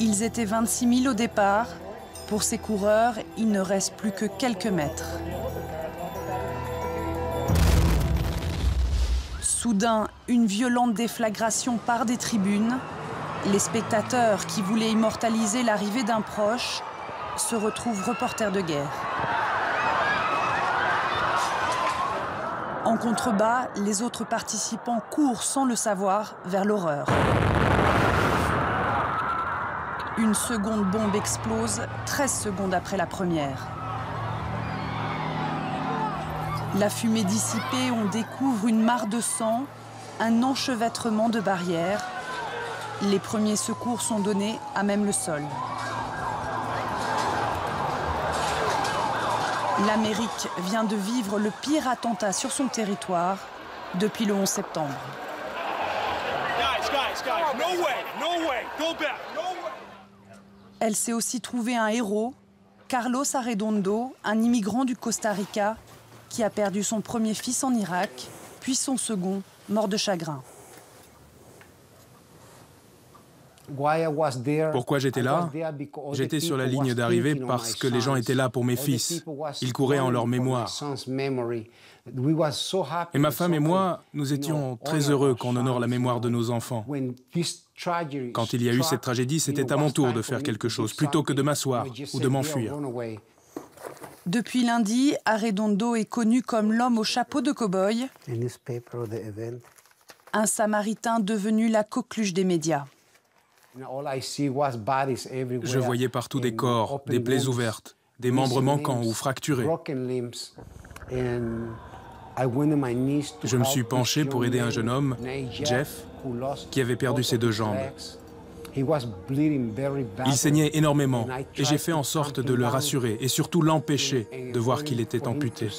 Ils étaient 26 000 au départ. Pour ces coureurs, il ne reste plus que quelques mètres. Soudain, une violente déflagration part des tribunes. Les spectateurs qui voulaient immortaliser l'arrivée d'un proche se retrouvent reporters de guerre. En contrebas, les autres participants courent sans le savoir vers l'horreur. Une seconde bombe explose 13 secondes après la première. La fumée dissipée, on découvre une mare de sang, un enchevêtrement de barrières. Les premiers secours sont donnés à même le sol. L'Amérique vient de vivre le pire attentat sur son territoire depuis le 11 septembre. Elle s'est aussi trouvée un héros, Carlos Arredondo, un immigrant du Costa Rica qui a perdu son premier fils en Irak, puis son second, mort de chagrin. Pourquoi j'étais là? J'étais sur la ligne d'arrivée parce que les gens étaient là pour mes fils. Ils couraient en leur mémoire. Et ma femme et moi, nous étions très heureux qu'on honore la mémoire de nos enfants. Quand il y a eu cette tragédie, c'était à mon tour de faire quelque chose, plutôt que de m'asseoir ou de m'enfuir. Depuis lundi, Arredondo est connu comme l'homme au chapeau de cow-boy, un Samaritain devenu la coqueluche des médias. Je voyais partout des corps, des plaies ouvertes, des membres manquants ou fracturés. Je me suis penché pour aider un jeune homme, Jeff, qui avait perdu ses 2 jambes. Il saignait énormément et j'ai fait en sorte de le rassurer et surtout l'empêcher de voir qu'il était amputé.